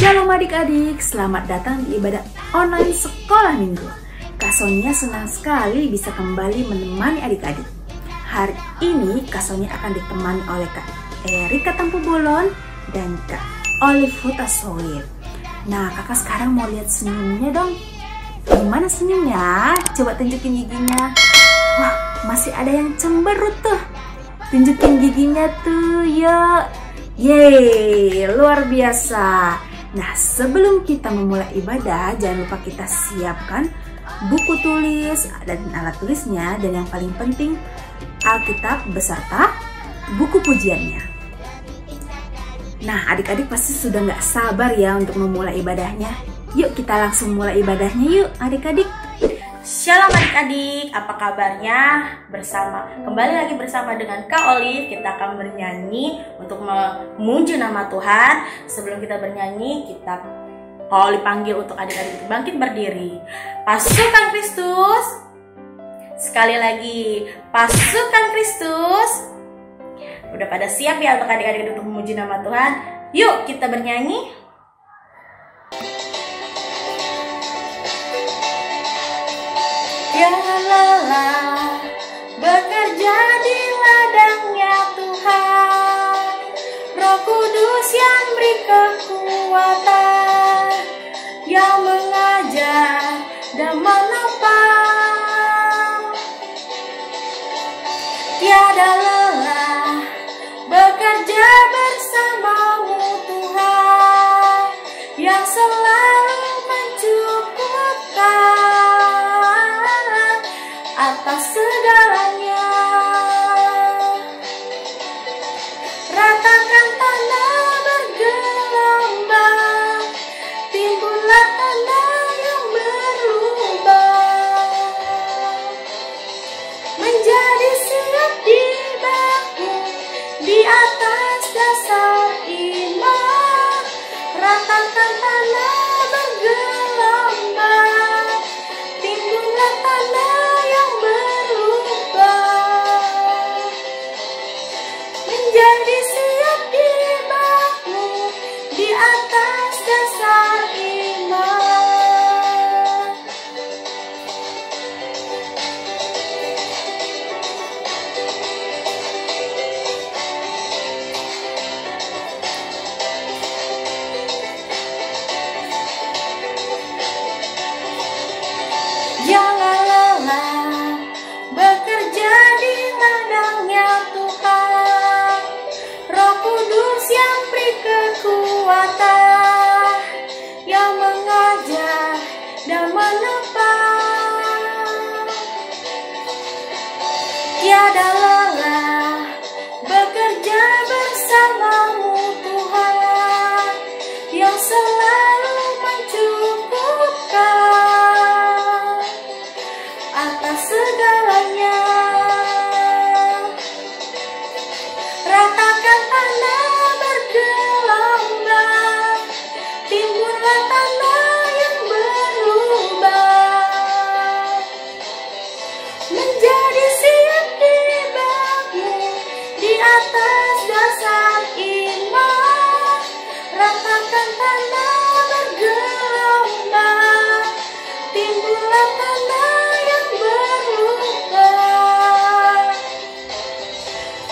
Shalom adik-adik, selamat datang di ibadah online sekolah minggu. Kak Sonia senang sekali bisa kembali menemani adik-adik. Hari ini Kak Sonia akan ditemani oleh Kak Erika Tampu Bolon dan Kak Olive Hutasoir. Nah, kakak sekarang mau lihat senyumnya dong. Gimana senyumnya? Coba tunjukin giginya. Wah, masih ada yang cemberut tuh. Tunjukin giginya tuh, yuk. Yeay, luar biasa. Nah, sebelum kita memulai ibadah, jangan lupa kita siapkan buku tulis dan alat tulisnya, dan yang paling penting Alkitab beserta buku pujiannya. Nah, adik-adik pasti sudah nggak sabar ya untuk memulai ibadahnya. Yuk kita langsung mulai ibadahnya yuk adik-adik. Shalom adik-adik, apa kabarnya? Kembali lagi bersama dengan Kak Olive. Kita akan bernyanyi untuk memuji nama Tuhan. Sebelum kita bernyanyi, Kak Olive panggil untuk adik-adik bangkit berdiri. Pasukan Kristus. Sekali lagi, pasukan Kristus. Udah pada siap ya untuk adik-adik untuk memuji nama Tuhan? Yuk kita bernyanyi. Jangan lelah bekerja di ladangnya Tuhan. Roh Kudus yang beri kekuatan, yang mengajar dan menopang. Tiada lelah bekerja bersamamu Tuhan, yang selalu mencukupkan atas segalanya. Ratakan tanah bergelombang, timbullah tanah yang berlubang, menjadi siap dibangun di atas dasar iman. Ratakan tanah bergelombang, timbullah tanah jadi siap dibangun di atas dasar iman. Jangan lelah bekerja di ladangnya Tuhan. Roh Kudus yang beri kekuatan, yang mengajar dan menopang. Tiada lelah bekerja bersamamu Tuhan, yang selalu mencukupkan atas segalanya. Ratakan tanah bergelombang, timbullah tanah yang berlubang, menjadi siap dibangun di atas dasar iman. Ratakan tanah bergelombang, timbullah tanah yang berlubang,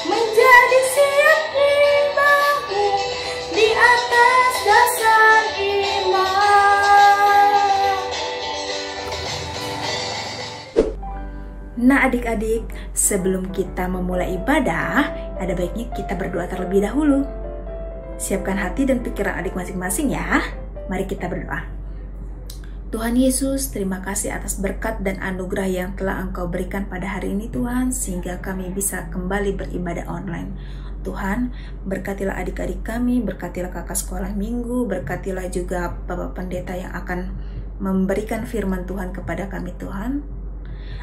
menjadi siap dibangun di atas dasar iman. Nah adik-adik, sebelum kita memulai ibadah, ada baiknya kita berdoa terlebih dahulu. Siapkan hati dan pikiran adik masing-masing ya. Mari kita berdoa. Tuhan Yesus, terima kasih atas berkat dan anugerah yang telah Engkau berikan pada hari ini Tuhan, sehingga kami bisa kembali beribadah online. Tuhan, berkatilah adik-adik kami, berkatilah kakak sekolah minggu, berkatilah juga Bapak Pendeta yang akan memberikan firman Tuhan kepada kami Tuhan,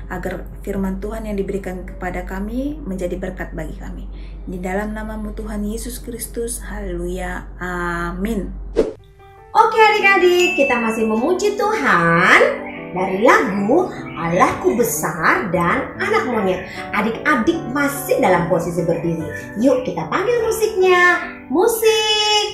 agar firman Tuhan yang diberikan kepada kami menjadi berkat bagi kami. Di dalam nama-Mu Tuhan Yesus Kristus, haleluya, amin. Oke adik-adik, kita masih memuji Tuhan dari lagu Allahku Besar dan Anak Monyet. Adik-adik masih dalam posisi berdiri. Yuk kita panggil musiknya. Musik.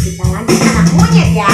kita lanjut anak monyet ya.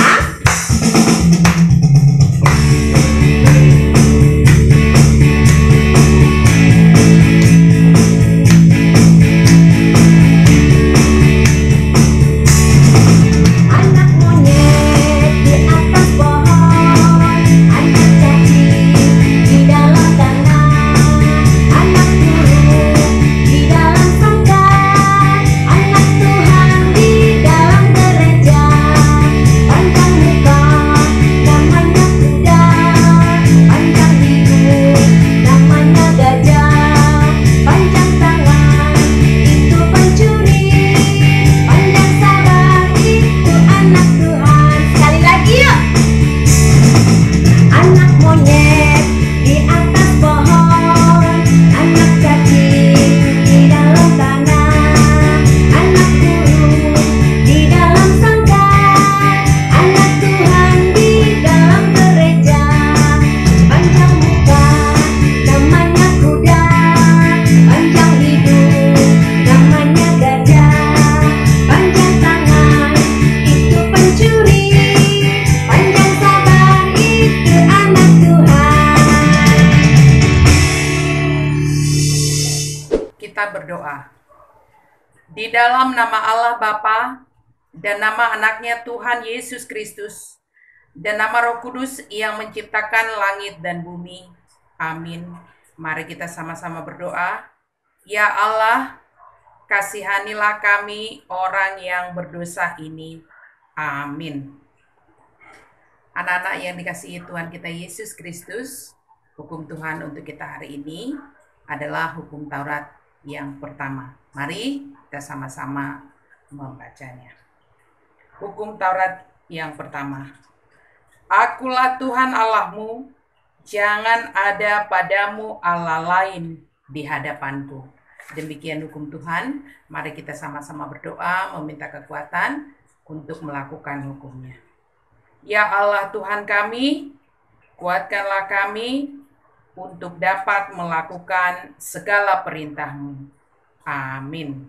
Kita berdoa. Di dalam nama Allah Bapa dan nama anaknya Tuhan Yesus Kristus dan nama Roh Kudus yang menciptakan langit dan bumi. Amin. Mari kita sama-sama berdoa. Ya Allah, kasihanilah kami orang yang berdosa ini. Amin. Anak-anak yang dikasihi Tuhan kita Yesus Kristus, hukum Tuhan untuk kita hari ini adalah hukum Taurat yang pertama. Mari kita sama-sama membacanya. Hukum Taurat yang pertama. Akulah Tuhan Allahmu, jangan ada padamu Allah lain di hadapanku. Demikian hukum Tuhan. Mari kita sama-sama berdoa meminta kekuatan untuk melakukan hukumnya. Ya Allah Tuhan kami, kuatkanlah kami untuk dapat melakukan segala perintah-Mu. Amin.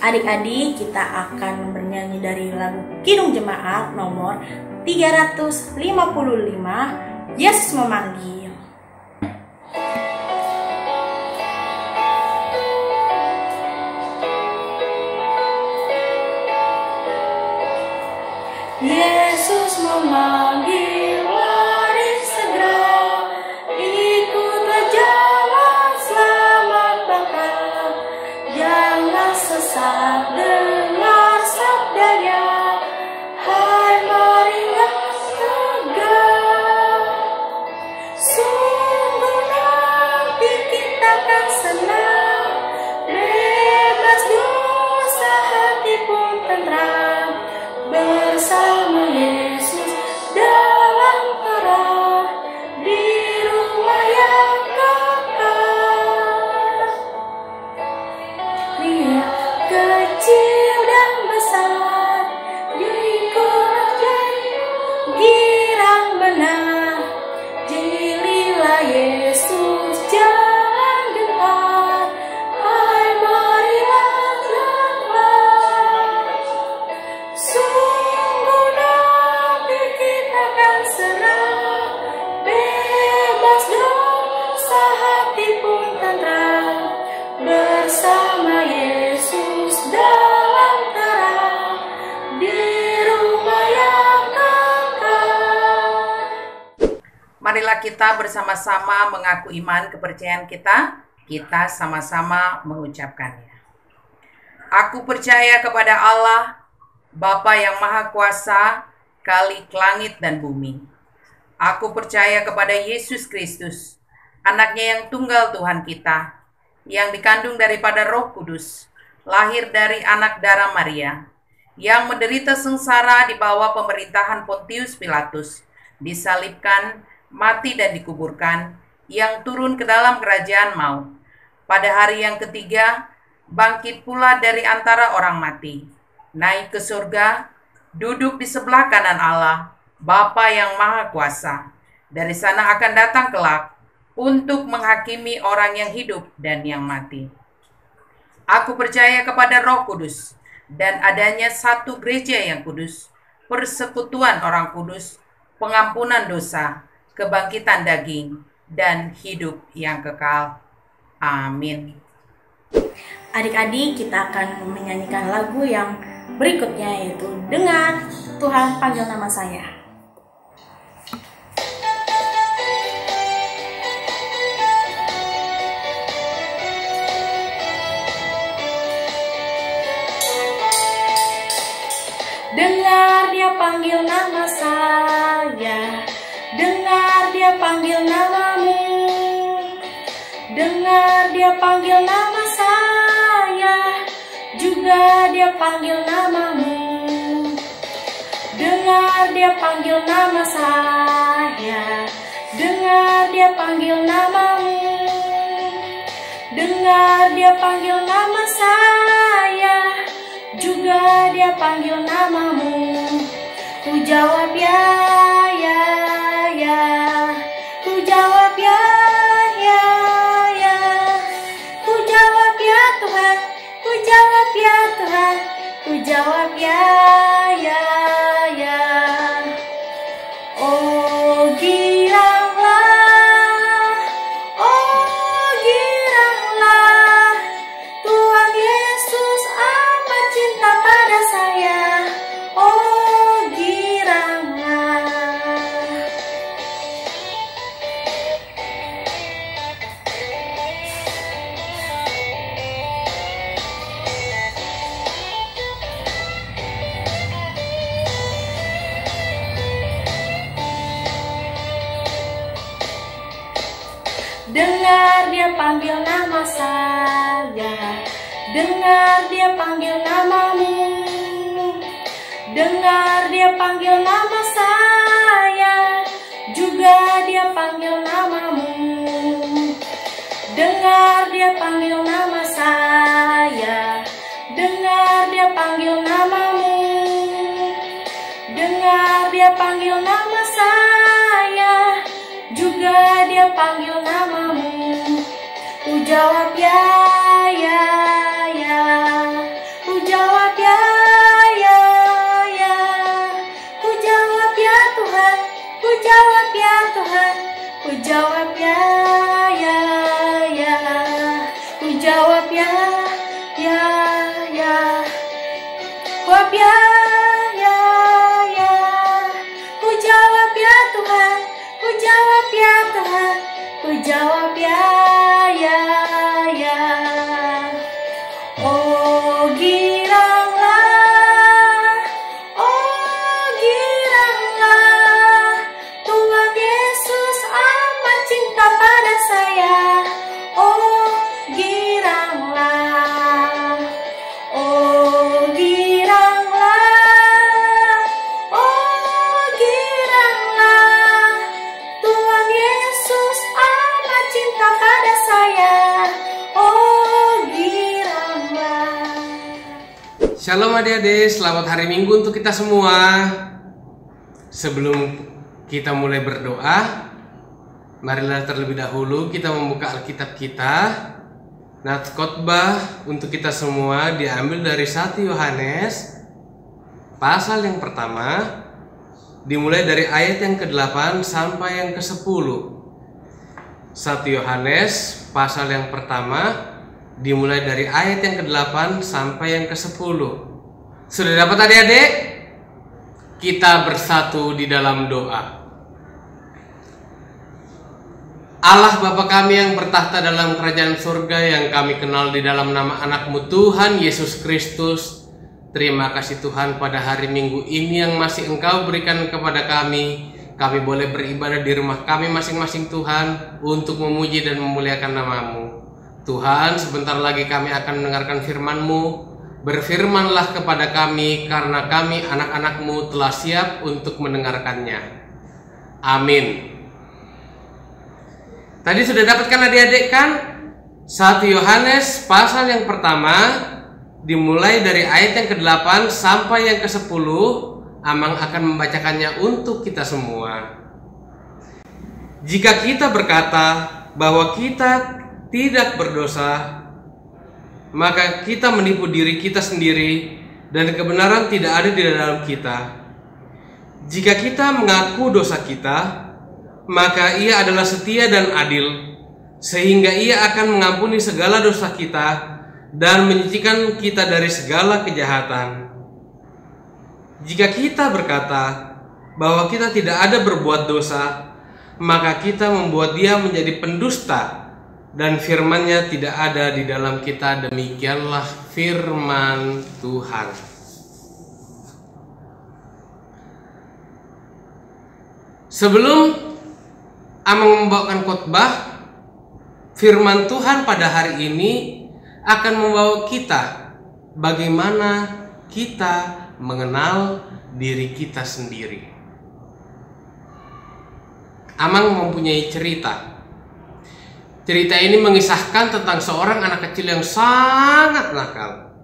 Adik-adik, kita akan bernyanyi dari lagu Kidung Jemaat nomor 355, Yesus Memanggil. Yesus memanggil, mari segera ikutlah jalan selamat bakal. Jangan sesat dengar sabdanya, hai marilah tegar. Sungguh nanti kita akan senang, bebas dosa hati pun tenteram. Bersama Yesus dalam terang di rumah yang kekal. Pria kecil dan besar diikut girang benar. Jililah Yesus jangan gentar, hai marilah tegar. Sungguh nanti kita akan senang, bebas dosa hati pun tenteram. Bersama Yesus dalam terang di rumah yang kekal. Marilah kita bersama-sama mengaku iman kepercayaan kita. Kita sama-sama mengucapkannya. Aku percaya kepada Allah, Bapa yang Maha Kuasa, Khalik langit dan bumi. Aku percaya kepada Yesus Kristus, anaknya yang tunggal Tuhan kita, yang dikandung daripada Roh Kudus, lahir dari anak darah Maria, yang menderita sengsara di bawah pemerintahan Pontius Pilatus, disalibkan, mati dan dikuburkan, yang turun ke dalam kerajaan maut. Pada hari yang ketiga, bangkit pula dari antara orang mati, naik ke surga, duduk di sebelah kanan Allah, Bapa yang Maha Kuasa. Dari sana akan datang kelak untuk menghakimi orang yang hidup dan yang mati. Aku percaya kepada Roh Kudus, dan adanya satu gereja yang kudus, persekutuan orang kudus, pengampunan dosa, kebangkitan daging, dan hidup yang kekal. Amin. Adik-adik, kita akan menyanyikan lagu yang berikutnya, yaitu Dengar Tuhan Panggil Nama Saya. Dengar Dia panggil nama saya, dengar Dia panggil namamu, dengar Dia panggil nama saya, juga Dia panggil namamu. Dengar Dia panggil nama saya, dengar Dia panggil namamu, dengar Dia panggil nama saya, juga Dia panggil namamu. Ku jawab ya, ya, ya. Ku jawab ya, ya, ya. Ku jawab ya Tuhan, ku jawab ya Tuhan, ku jawab ya, ya, ya. Oh giranglah, oh giranglah, Tuhan Yesus amat cinta pada saya. Oh giranglah. Dengar Dia panggil nama saya, dengar Dia panggil namamu, dengar Dia panggil nama saya, juga Dia panggil namamu. Dengar Dia panggil nama saya, dengar Dia panggil namamu, dengar Dia panggil nama saya, juga Dia panggil namamu. Ku jawab ya, ya, ya. Ku jawab ya, ya, ya. Ku jawab ya Tuhan, ku jawab ya Tuhan, ku jawab ya, ya, ya. Ku jawab ya, ya, ya. Jawab ya, ya, ya. Ku jawab ya Tuhan, ku jawab ya Tuhan, ku jawab ya, ya, ya. Oh giranglah, oh giranglah, Tuhan Yesus amat cinta pada saya. Oh giranglah, oh giranglah, oh giranglah, Tuhan Yesus amat cinta pada saya. Oh giranglah. Shalom adik-adik, selamat hari Minggu untuk kita semua. Sebelum kita mulai berdoa, marilah terlebih dahulu kita membuka Alkitab kita. Nats khotbah untuk kita semua diambil dari 1 Yohanes pasal yang pertama, dimulai dari ayat yang ke-8 sampai yang ke-10. 1 Yohanes pasal yang pertama, dimulai dari ayat yang ke-8 sampai yang ke-10. Sudah dapat adik-adik? Kita bersatu di dalam doa. Allah Bapa kami yang bertahta dalam kerajaan surga, yang kami kenal di dalam nama anak-Mu Tuhan Yesus Kristus, terima kasih Tuhan pada hari Minggu ini yang masih Engkau berikan kepada kami. Kami boleh beribadah di rumah kami masing-masing Tuhan, untuk memuji dan memuliakan nama-Mu. Tuhan, sebentar lagi kami akan mendengarkan firman-Mu. Berfirmanlah kepada kami, karena kami anak-anak-Mu telah siap untuk mendengarkannya. Amin. Tadi sudah dapatkan adik-adik kan? 1 Yohanes pasal yang pertama, dimulai dari ayat yang ke-8 sampai yang ke-10. Amang akan membacakannya untuk kita semua. Jika kita berkata bahwa kita tidak berdosa, maka kita menipu diri kita sendiri, dan kebenaran tidak ada di dalam kita. Jika kita mengaku dosa kita, maka Ia adalah setia dan adil, sehingga Ia akan mengampuni segala dosa kita dan menyucikan kita dari segala kejahatan. Jika kita berkata bahwa kita tidak ada berbuat dosa, maka kita membuat Dia menjadi pendusta, dan firman-Nya tidak ada di dalam kita. Demikianlah firman Tuhan. Sebelum Amang membawakan khotbah, firman Tuhan pada hari ini akan membawa kita bagaimana kita mengenal diri kita sendiri. Amang mempunyai cerita. Cerita ini mengisahkan tentang seorang anak kecil yang sangat nakal.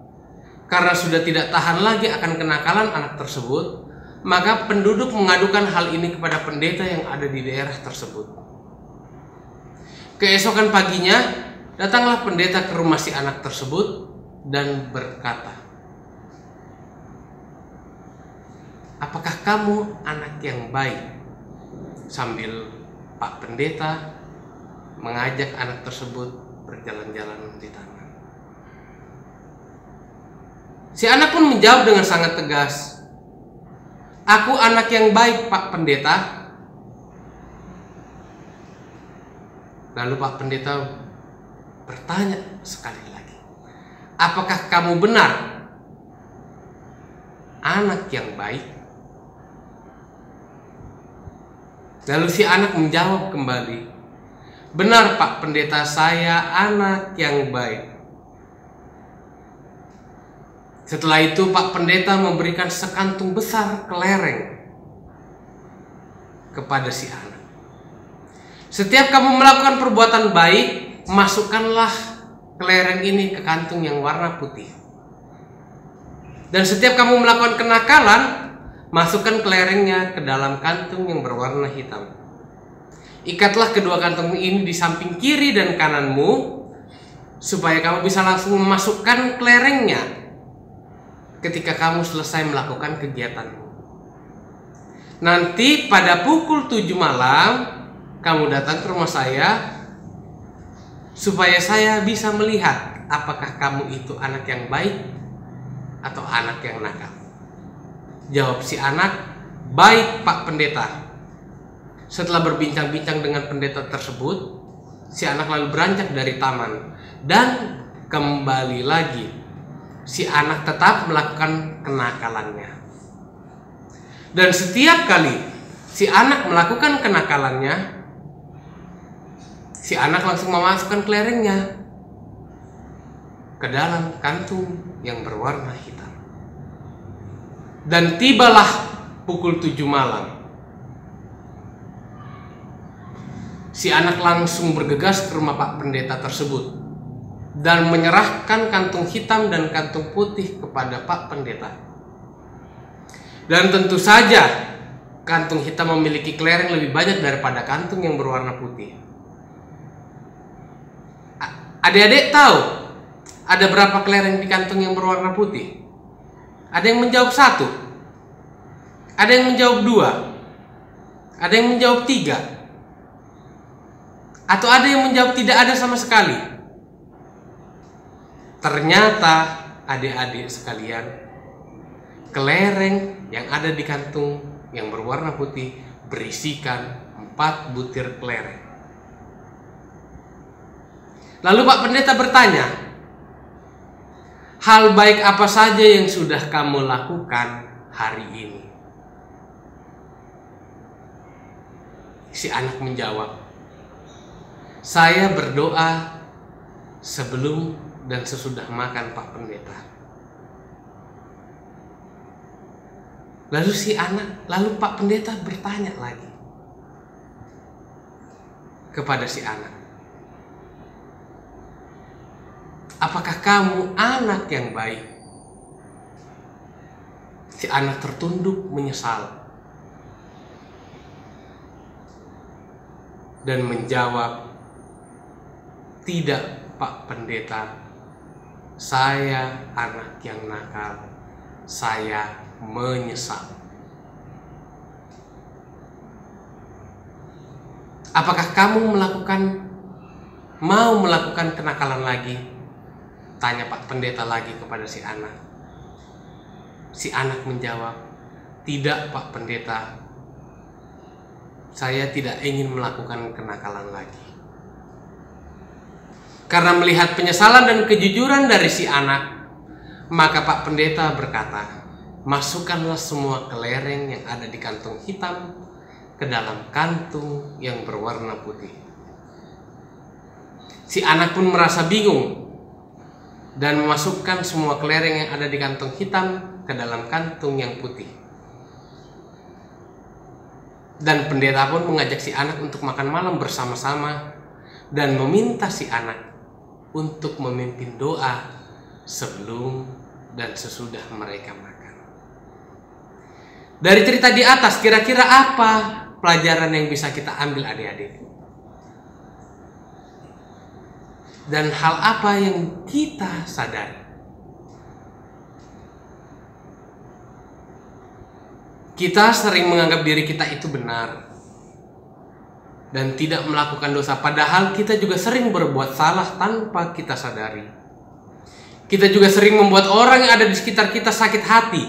Karena sudah tidak tahan lagi akan kenakalan anak tersebut, maka penduduk mengadukan hal ini kepada pendeta yang ada di daerah tersebut. Keesokan paginya, datanglah pendeta ke rumah si anak tersebut dan berkata, "Apakah kamu anak yang baik?" Sambil Pak Pendeta mengajak anak tersebut berjalan-jalan di taman. Si anak pun menjawab dengan sangat tegas, "Aku anak yang baik, Pak Pendeta." Lalu Pak Pendeta bertanya sekali lagi, "Apakah kamu benar anak yang baik?" Lalu si anak menjawab kembali, "Benar, Pak Pendeta, saya anak yang baik." Setelah itu Pak Pendeta memberikan sekantung besar kelereng kepada si anak. "Setiap kamu melakukan perbuatan baik, masukkanlah kelereng ini ke kantung yang warna putih. Dan setiap kamu melakukan kenakalan, masukkan kelerengnya ke dalam kantung yang berwarna hitam. Ikatlah kedua kantung ini di samping kiri dan kananmu, supaya kamu bisa langsung memasukkan kelerengnya ketika kamu selesai melakukan kegiatanmu. Nanti pada pukul 7 malam, kamu datang ke rumah saya, supaya saya bisa melihat apakah kamu itu anak yang baik atau anak yang nakal." Jawab si anak, "Baik, Pak Pendeta." Setelah berbincang-bincang dengan pendeta tersebut, si anak lalu beranjak dari taman dan kembali lagi. Si anak tetap melakukan kenakalannya. Dan setiap kali si anak melakukan kenakalannya, si anak langsung memasukkan kelerengnya ke dalam kantung yang berwarna hitam. Dan tibalah pukul 7 malam. Si anak langsung bergegas ke rumah Pak Pendeta tersebut dan menyerahkan kantung hitam dan kantung putih kepada Pak Pendeta. Dan tentu saja kantung hitam memiliki kelereng lebih banyak daripada kantung yang berwarna putih. Adik-adik tahu ada berapa kelereng di kantung yang berwarna putih? Ada yang menjawab 1, ada yang menjawab 2, ada yang menjawab 3, atau ada yang menjawab tidak ada sama sekali. Ternyata adik-adik sekalian, kelereng yang ada di kantung yang berwarna putih berisikan 4 butir kelereng. Lalu Pak Pendeta bertanya, "Hal baik apa saja yang sudah kamu lakukan hari ini?" Si anak menjawab, "Saya berdoa sebelum dan sesudah makan, Pak Pendeta." Lalu Pak Pendeta bertanya lagi kepada si anak, "Apakah kamu anak yang baik?" Si anak tertunduk menyesal dan menjawab, "Tidak, Pak Pendeta, saya anak yang nakal. saya menyesal. Apakah kamu mau melakukan kenakalan lagi? Tanya Pak Pendeta lagi kepada si anak. Si anak menjawab, tidak Pak Pendeta, saya tidak ingin melakukan kenakalan lagi. Karena melihat penyesalan dan kejujuran dari si anak, maka Pak Pendeta berkata, masukkanlah semua kelereng yang ada di kantong hitam ke dalam kantung yang berwarna putih. Si anak pun merasa bingung dan memasukkan semua kelereng yang ada di kantong hitam ke dalam kantung yang putih. Dan pendeta pun mengajak si anak untuk makan malam bersama-sama dan meminta si anak untuk memimpin doa sebelum dan sesudah mereka makan. Dari cerita di atas, kira-kira apa pelajaran yang bisa kita ambil adik-adik? Dan hal apa yang kita sadari? Kita sering menganggap diri kita itu benar dan tidak melakukan dosa, padahal kita juga sering berbuat salah tanpa kita sadari. Kita juga sering membuat orang yang ada di sekitar kita sakit hati.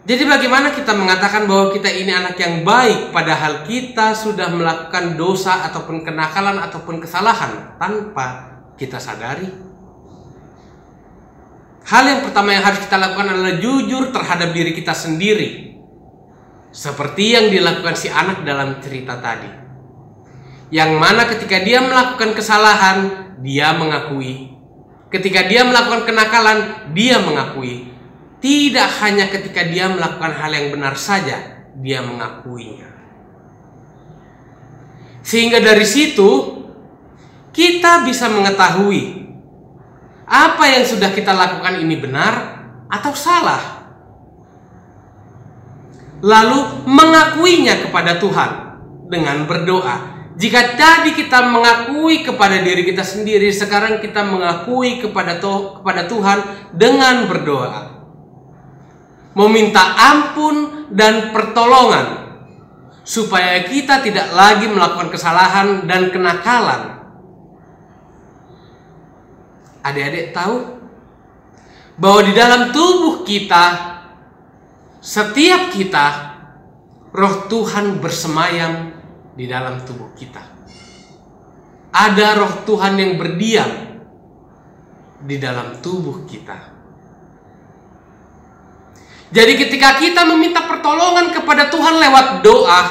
Jadi bagaimana kita mengatakan bahwa kita ini anak yang baik, padahal kita sudah melakukan dosa ataupun kenakalan ataupun kesalahan tanpa kita sadari? Hal yang pertama yang harus kita lakukan adalah jujur terhadap diri kita sendiri, seperti yang dilakukan si anak dalam cerita tadi, yang mana ketika dia melakukan kesalahan, dia mengakui. Ketika dia melakukan kenakalan, dia mengakui. Tidak hanya ketika dia melakukan hal yang benar saja, dia mengakuinya. Sehingga dari situ kita bisa mengetahui apa yang sudah kita lakukan ini benar atau salah. Lalu mengakuinya kepada Tuhan dengan berdoa. Jika tadi kita mengakui kepada diri kita sendiri, sekarang kita mengakui kepada Tuhan dengan berdoa. Meminta ampun dan pertolongan supaya kita tidak lagi melakukan kesalahan dan kenakalan. Adik-adik tahu bahwa di dalam tubuh kita, setiap kita, roh Tuhan bersemayam di dalam tubuh kita. Ada roh Tuhan yang berdiam di dalam tubuh kita. Jadi ketika kita meminta pertolongan kepada Tuhan lewat doa,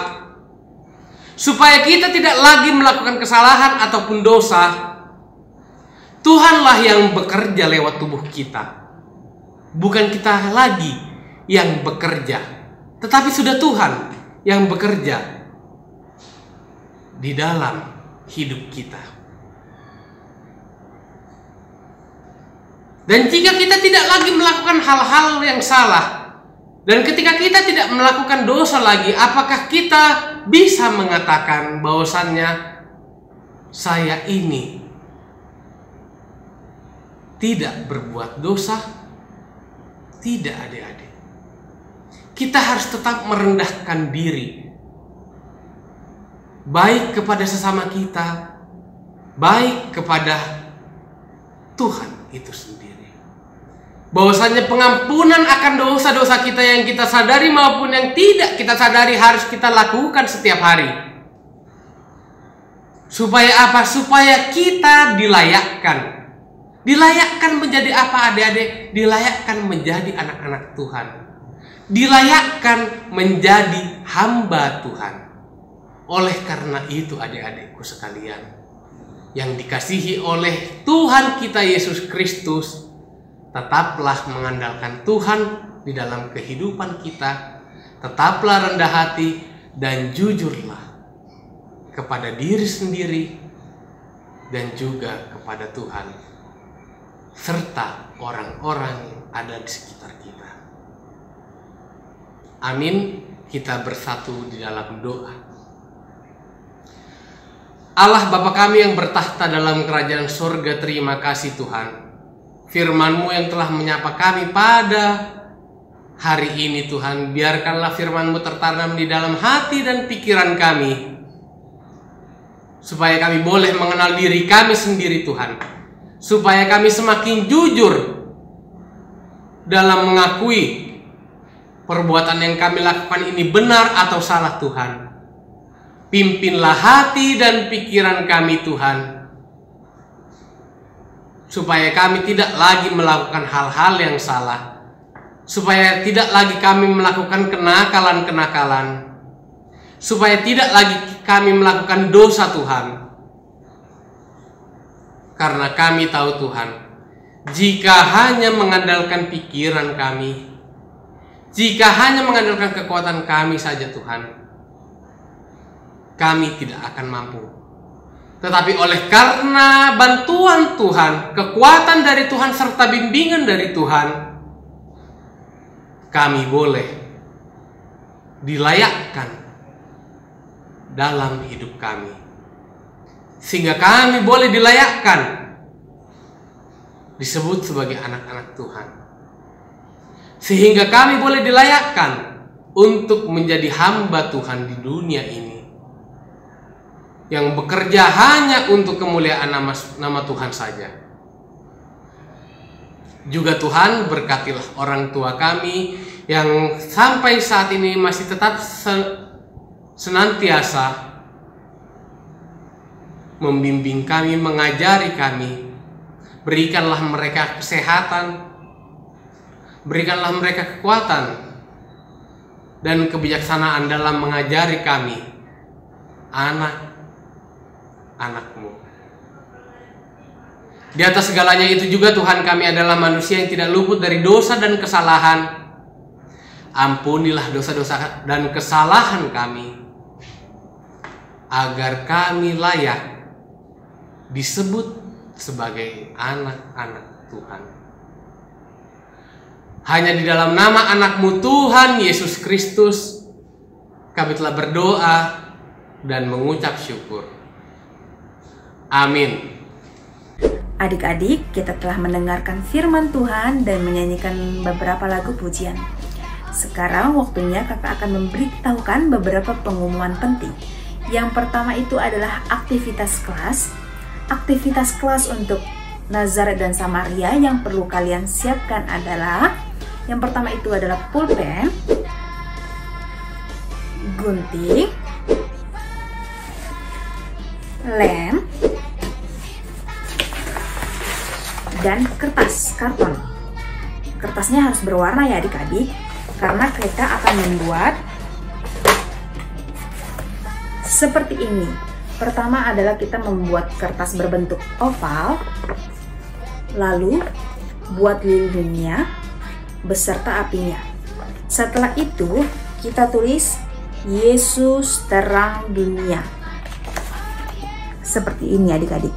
supaya kita tidak lagi melakukan kesalahan ataupun dosa, Tuhanlah yang bekerja lewat tubuh kita. Bukan kita lagi yang bekerja, tetapi sudah Tuhan yang bekerja di dalam hidup kita. Dan jika kita tidak lagi melakukan hal-hal yang salah, dan ketika kita tidak melakukan dosa lagi, apakah kita bisa mengatakan bahwasannya saya ini tidak berbuat dosa? Tidak, adik-adik. Kita harus tetap merendahkan diri, baik kepada sesama kita, baik kepada Tuhan itu sendiri. Bahwasanya pengampunan akan dosa-dosa kita yang kita sadari maupun yang tidak kita sadari harus kita lakukan setiap hari. Supaya apa? Supaya kita dilayakkan. Dilayakkan menjadi apa, adik-adik? Dilayakkan menjadi anak-anak Tuhan. Dilayakkan menjadi hamba Tuhan. Oleh karena itu, adik-adikku sekalian, yang dikasihi oleh Tuhan kita Yesus Kristus, tetaplah mengandalkan Tuhan di dalam kehidupan kita. Tetaplah rendah hati dan jujurlah kepada diri sendiri dan juga kepada Tuhan, serta orang-orang yang ada di sekitar kita. Amin. Kita bersatu di dalam doa. Allah Bapa kami yang bertahta dalam kerajaan surga, terima kasih Tuhan. firman-Mu yang telah menyapa kami pada hari ini Tuhan. Biarkanlah firman-Mu tertanam di dalam hati dan pikiran kami, supaya kami boleh mengenal diri kami sendiri Tuhan, supaya kami semakin jujur dalam mengakui perbuatan yang kami lakukan ini benar atau salah Tuhan. Pimpinlah hati dan pikiran kami Tuhan, supaya kami tidak lagi melakukan hal-hal yang salah, supaya tidak lagi kami melakukan kenakalan-kenakalan, supaya tidak lagi kami melakukan dosa Tuhan. Karena kami tahu Tuhan, jika hanya mengandalkan pikiran kami, jika hanya mengandalkan kekuatan kami saja Tuhan, kami tidak akan mampu. Tetapi oleh karena bantuan Tuhan, kekuatan dari Tuhan, serta bimbingan dari Tuhan, kami boleh dilayakkan dalam hidup kami. Sehingga kami boleh dilayakkan disebut sebagai anak-anak Tuhan. Sehingga kami boleh dilayakkan untuk menjadi hamba Tuhan di dunia ini, yang bekerja hanya untuk kemuliaan nama Tuhan saja. Juga Tuhan berkatilah orang tua kami yang sampai saat ini masih tetap senantiasa membimbing kami, mengajari kami. Berikanlah mereka kesehatan, berikanlah mereka kekuatan dan kebijaksanaan dalam mengajari kami, anak-anak-Mu. Di atas segalanya itu juga Tuhan, kami adalah manusia yang tidak luput dari dosa dan kesalahan. Ampunilah dosa-dosa dan kesalahan kami, agar kami layak disebut sebagai anak-anak Tuhan. Hanya di dalam nama anak-Mu Tuhan Yesus Kristus kami telah berdoa dan mengucap syukur. Amin. Adik-adik, kita telah mendengarkan firman Tuhan dan menyanyikan beberapa lagu pujian. Sekarang waktunya kakak akan memberitahukan beberapa pengumuman penting. Yang pertama itu adalah aktivitas kelas. Aktivitas kelas untuk Nazaret dan Samaria yang perlu kalian siapkan adalah, yang pertama itu adalah pulpen, gunting, lem, dan kertas, karton. Kertasnya harus berwarna ya adik-adik, karena kita akan membuat seperti ini. Pertama adalah kita membuat kertas berbentuk oval, lalu buat lilinnya beserta apinya. Setelah itu kita tulis Yesus terang dunia. Seperti ini adik-adik.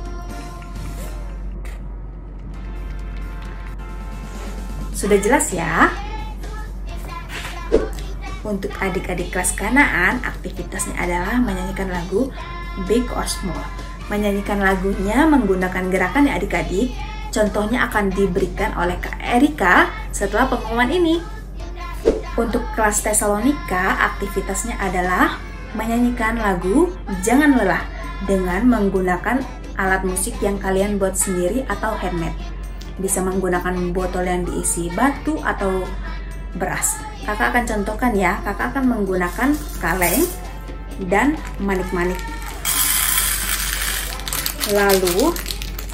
Sudah jelas ya? Untuk adik-adik kelas Kanaan, aktivitasnya adalah menyanyikan lagu Big or Small. Menyanyikan lagunya menggunakan gerakan ya adik-adik. Contohnya akan diberikan oleh Kak Erika setelah pengumuman ini. Untuk kelas Tesalonika, aktivitasnya adalah menyanyikan lagu Jangan Lelah dengan menggunakan alat musik yang kalian buat sendiri atau handmade. Bisa menggunakan botol yang diisi batu atau beras. Kakak akan contohkan ya, kakak akan menggunakan kaleng dan manik-manik. Lalu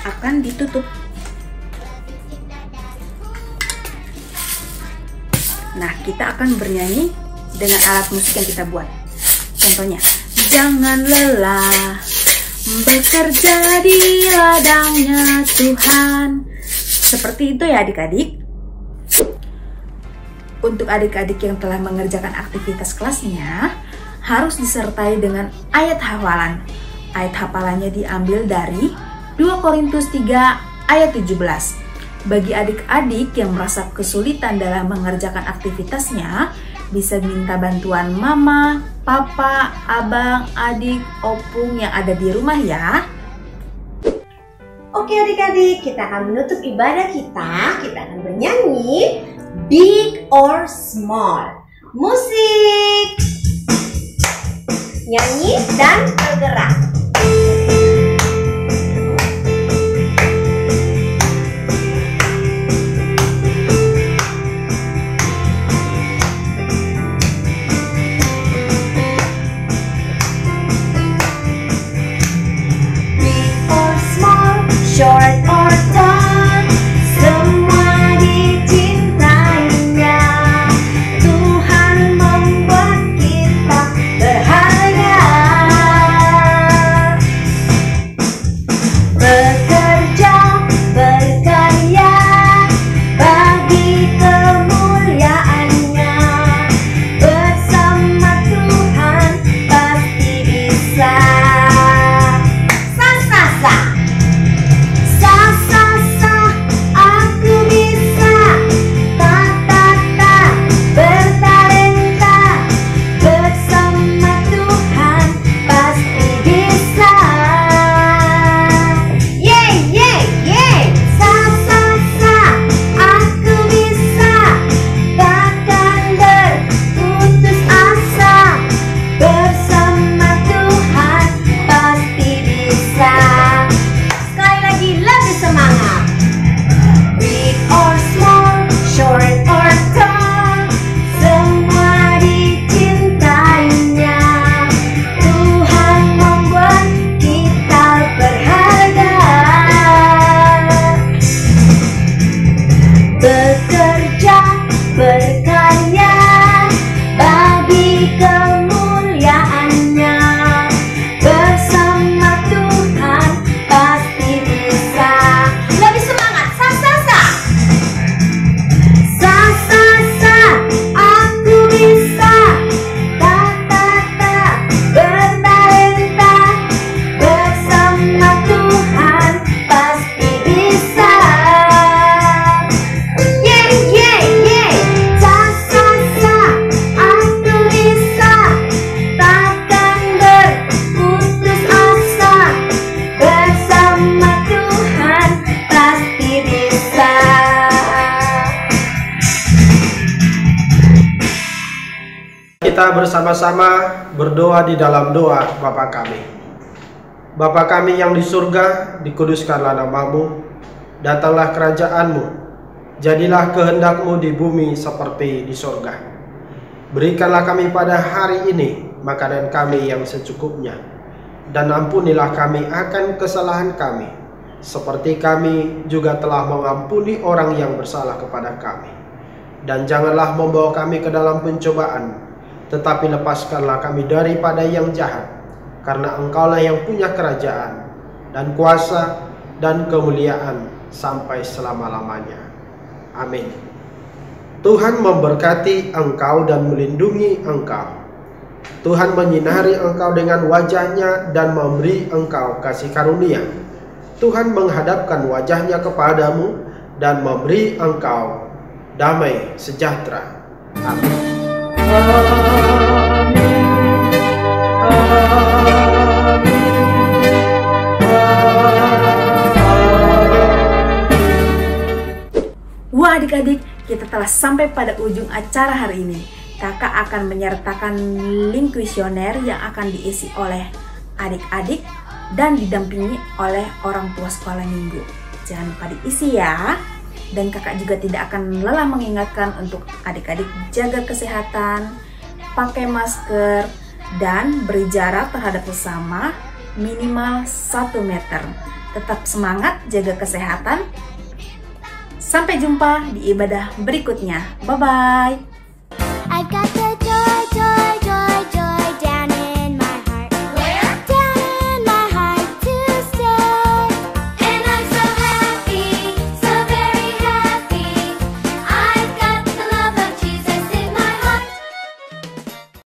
akan ditutup. Nah, kita akan bernyanyi dengan alat musik yang kita buat. Contohnya, jangan lelah bekerja di ladangnya Tuhan. Seperti itu ya adik-adik. Untuk adik-adik yang telah mengerjakan aktivitas kelasnya, harus disertai dengan ayat hafalan. Ayat hafalannya diambil dari 2 Korintus 3 ayat 17. Bagi adik-adik yang merasa kesulitan dalam mengerjakan aktivitasnya, bisa minta bantuan mama, papa, abang, adik, opung yang ada di rumah ya. Oke adik-adik, kita akan menutup ibadah kita. Kita akan bernyanyi Big or Small. Musik, nyanyi dan bergerak. Short or tall, semua dicintainya. Tuhan membuat kita berharga. Bekerja, berkarya, bagi kemuliaannya. Bersama Tuhan pasti bisa. Berkarya bagi kemuliaannya. Bersama Tuhan pasti bisa. Lebih semangat, sa sa sa. Sa sa sa, aku bisa. Ta ta ta, bertalenta. Bersama Tuhan pasti bisa. Kita bersama-sama berdoa di dalam doa Bapa kami. Bapa kami yang di surga, dikuduskanlah namamu, datanglah kerajaanmu, jadilah kehendakmu di bumi seperti di surga. Berikanlah kami pada hari ini makanan kami yang secukupnya, dan ampunilah kami akan kesalahan kami, seperti kami juga telah mengampuni orang yang bersalah kepada kami. Dan janganlah membawa kami ke dalam pencobaan, tetapi lepaskanlah kami daripada yang jahat, karena Engkaulah yang punya kerajaan dan kuasa dan kemuliaan sampai selama-lamanya. Amin. Tuhan memberkati engkau dan melindungi engkau. Tuhan menyinari engkau dengan wajahnya dan memberi engkau kasih karunia. Tuhan menghadapkan wajahnya kepadamu dan memberi engkau damai sejahtera. Amin. Wah adik-adik, kita telah sampai pada ujung acara hari ini. Kakak akan menyertakan link kuesioner yang akan diisi oleh adik-adik dan didampingi oleh orang tua sekolah minggu. Jangan lupa diisi ya. Dan kakak juga tidak akan lelah mengingatkan untuk adik-adik jaga kesehatan, pakai masker, dan beri jarak terhadap sesama minimal 1 meter. Tetap semangat jaga kesehatan. Sampai jumpa di ibadah berikutnya. Bye-bye.